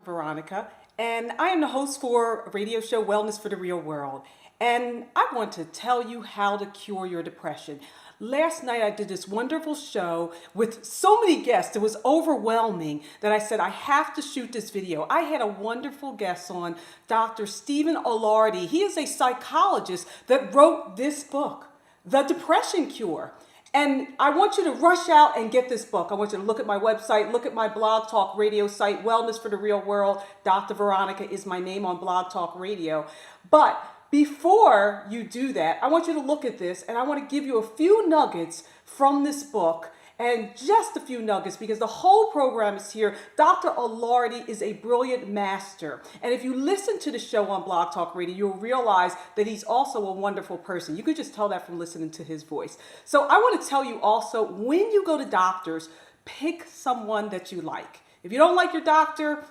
Veronica, and I am the host for a radio show, Wellness for the Real World. And I want to tell you how to cure your depression. Last night I did this wonderful show with so many guests. It was overwhelming that I said I have to shoot this video. I had a wonderful guest on, Dr. Stephen Ilardi. He is a psychologist that wrote this book, The Depression Cure. And I want you to rush out and get this book. I want you to look at my website, look at my Blog Talk Radio site, Wellness for the Real World. Dr. Veronica is my name on Blog Talk Radio. But before you do that, I want you to look at this, and I want to give you a few nuggets from this book, and just a few nuggets, because the whole program is here. Dr. Ilardi is a brilliant master. And if you listen to the show on Blog Talk Radio, you'll realize that he's also a wonderful person. You could just tell that from listening to his voice. So I want to tell you also, when you go to doctors, pick someone that you like. If you don't like your doctor,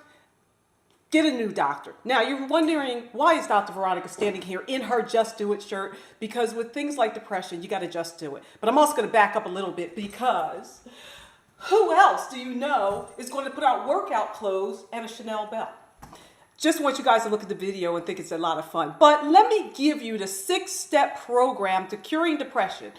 get a new doctor. Now, you're wondering, why is Dr. Veronica standing here in her Just Do It shirt? Because with things like depression, you got to just do it. But I'm also going to back up a little bit, because who else do you know is going to put out workout clothes and a Chanel belt? Just want you guys to look at the video and think it's a lot of fun. But let me give you the 6-step program to curing depression.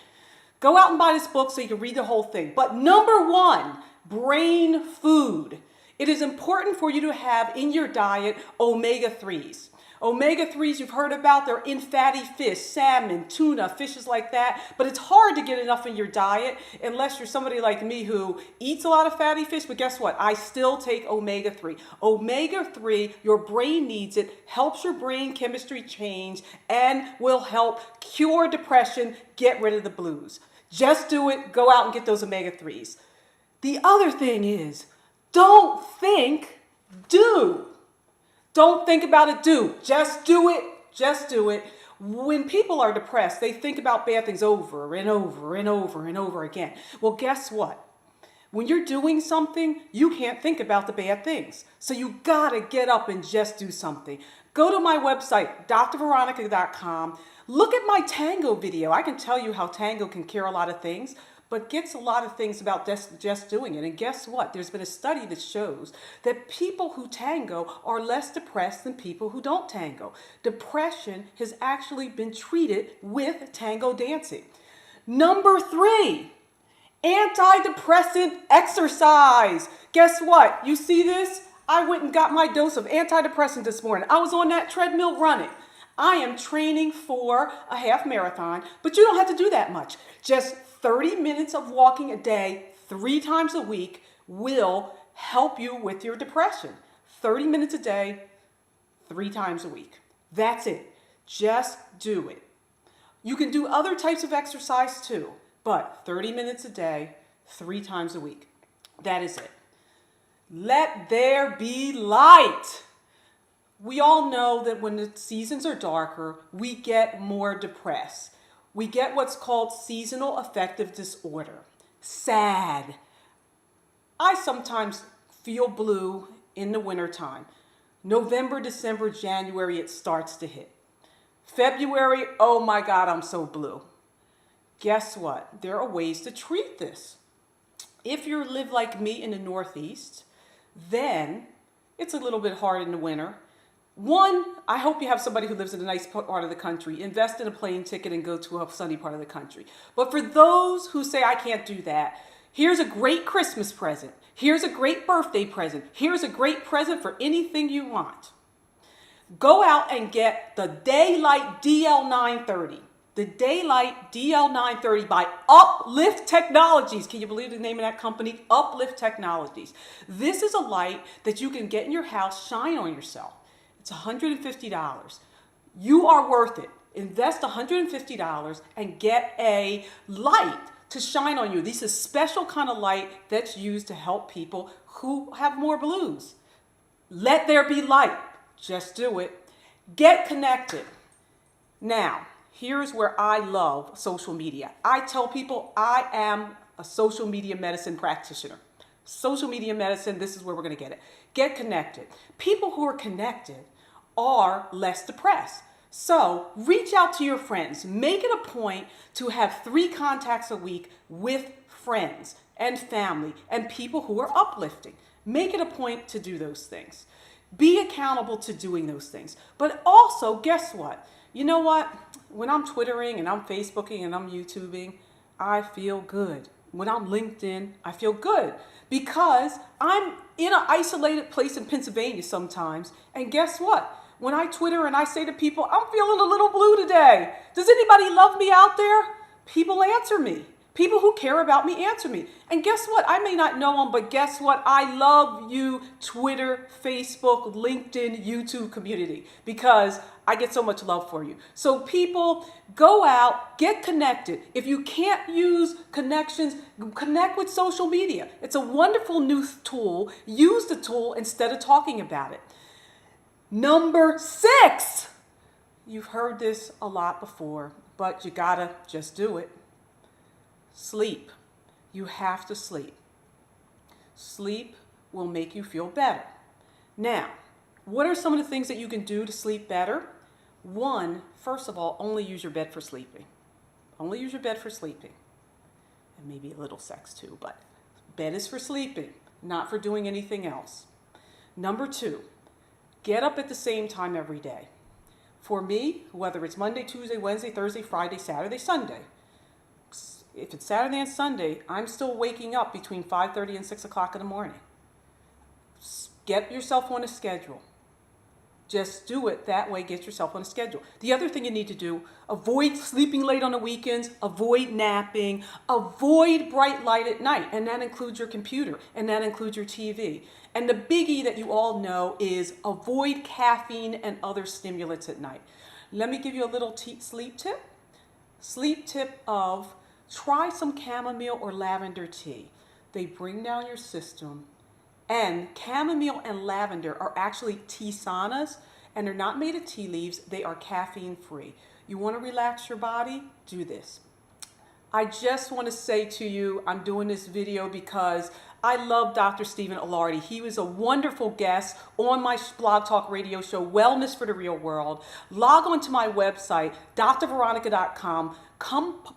Go out and buy this book so you can read the whole thing. But number 1, brain food. It is important for you to have in your diet omega-3s. Omega-3s you've heard about, they're in fatty fish, salmon, tuna, fishes like that. But it's hard to get enough in your diet unless you're somebody like me who eats a lot of fatty fish. But guess what? I still take omega-3. Omega-3, your brain needs it, helps your brain chemistry change, and will help cure depression, get rid of the blues. Just do it. Go out and get those omega-3s. The other thing is, don't think, do. Don't think about it, do. Just do it. Just do it. When people are depressed, they think about bad things over and over and over and over again. Well, guess what? When you're doing something, you can't think about the bad things. So you gotta get up and just do something. Go to my website, drveronica.com. Look at my tango video. I can tell you how tango can cure a lot of things, but gets a lot of things about just doing it. And guess what? There's been a study that shows that people who tango are less depressed than people who don't tango. Depression has actually been treated with tango dancing. Number 3, antidepressant exercise. Guess what? You see this? I went and got my dose of antidepressant this morning. I was on that treadmill running. I am training for a half marathon, but you don't have to do that much. Just 30 minutes of walking a day, 3 times a week, will help you with your depression. 30 minutes a day, 3 times a week. That's it. Just do it. You can do other types of exercise too, but 30 minutes a day, 3 times a week. That is it. Let there be light. We all know that when the seasons are darker, we get more depressed. We get what's called seasonal affective disorder. Sad. I sometimes feel blue in the wintertime. November, December, January, it starts to hit. February, oh my God, I'm so blue. Guess what? There are ways to treat this. If you live like me in the Northeast, then it's a little bit hard in the winter. 1, I hope you have somebody who lives in a nice part of the country. Invest in a plane ticket and go to a sunny part of the country. But for those who say, I can't do that, here's a great Christmas present. Here's a great birthday present. Here's a great present for anything you want. Go out and get the Daylight DL930. The Daylight DL930 by Uplift Technologies. Can you believe the name of that company? Uplift Technologies. This is a light that you can get in your house, shine on yourself. It's $150. You are worth it. Invest $150 and get a light to shine on you. This is a special kind of light that's used to help people who have more blues. Let there be light. Just do it. Get connected. Now, here's where I love social media. I tell people I am a social media medicine practitioner. Social media medicine, this is where we're going to get it. Get connected. People who are connected are less depressed. So reach out to your friends. Make it a point to have 3 contacts a week with friends and family and people who are uplifting. Make it a point to do those things. Be accountable to doing those things. But also, guess what? You know what? When I'm Twittering and I'm Facebooking and I'm YouTubing, I feel good. When I'm LinkedIn, I feel good because I'm in an isolated place in Pennsylvania sometimes. And guess what? When I Twitter and I say to people, I'm feeling a little blue today. Does anybody love me out there? People answer me. People who care about me answer me. And guess what? I may not know them, but guess what? I love you, Twitter, Facebook, LinkedIn, YouTube community, because I get so much love for you. So people, go out, get connected. If you can't use connections, connect with social media. It's a wonderful new tool. Use the tool instead of talking about it. Number 6. You've heard this a lot before, but you gotta just do it. Sleep. You have to sleep. Sleep will make you feel better. Now, what are some of the things that you can do to sleep better? One, first of all, only use your bed for sleeping. Only use your bed for sleeping. And maybe a little sex too, but bed is for sleeping, not for doing anything else. Number 2, get up at the same time every day. For me, whether it's Monday, Tuesday, Wednesday, Thursday, Friday, Saturday, Sunday, if it's Saturday and Sunday, I'm still waking up between 5:30 and 6 o'clock in the morning. Get yourself on a schedule. Just do it that way. Get yourself on a schedule. The other thing you need to do, avoid sleeping late on the weekends, avoid napping, avoid bright light at night. And that includes your computer, and that includes your TV. And the biggie that you all know is avoid caffeine and other stimulants at night. Let me give you a little sleep tip. Sleep tip of try some chamomile or lavender tea. They bring down your system. And chamomile and lavender are actually tisanas, and they're not made of tea leaves. They are caffeine free. You want to relax your body? Do this. I just want to say to you, I'm doing this video because I love Dr. Stephen Ilardi. He was a wonderful guest on my Blog Talk radio show, Wellness for the Real World. Log on to my website, drveronica.com.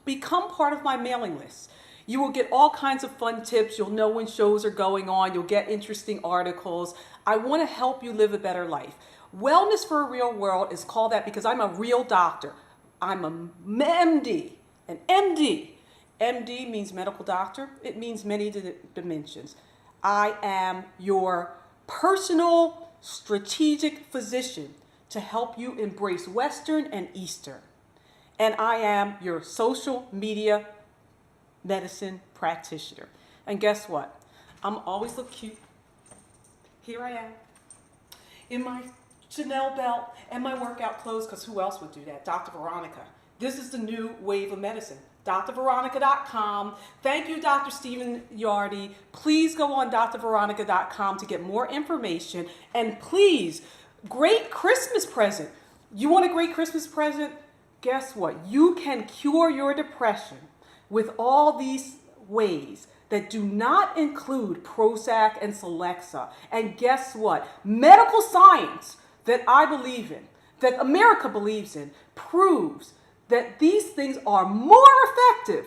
Become part of my mailing list. You will get all kinds of fun tips. You'll know when shows are going on. You'll get interesting articles. I want to help you live a better life. Wellness for a Real World is called that because I'm a real doctor. I'm an MD. An MD. MD means medical doctor. It means many dimensions. I am your personal strategic physician to help you embrace Western and Eastern. And I am your social media medicine practitioner. And guess what? I'm always look cute. Here I am in my Chanel belt and my workout clothes, because who else would do that? Dr. Veronica. This is the new wave of medicine. drveronica.com. Thank you, Dr. Stephen Ilardi. Please go on drveronica.com to get more information. And please, great Christmas present. You want a great Christmas present? Guess what? You can cure your depression with all these ways that do not include Prozac and Celexa. And guess what? Medical science that I believe in, that America believes in, proves that these things are more effective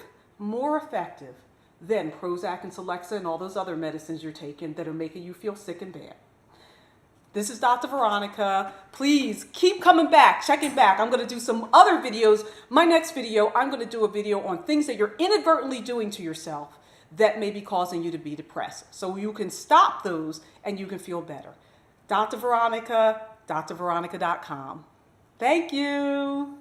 than Prozac and Celexa and all those other medicines you're taking that are making you feel sick and bad. This is Dr. Veronica. Please keep coming back, checking back. I'm going to do some other videos. My next video, I'm going to do a video on things that you're inadvertently doing to yourself that may be causing you to be depressed. So you can stop those and you can feel better. Dr. Veronica, drveronica.com. Thank you.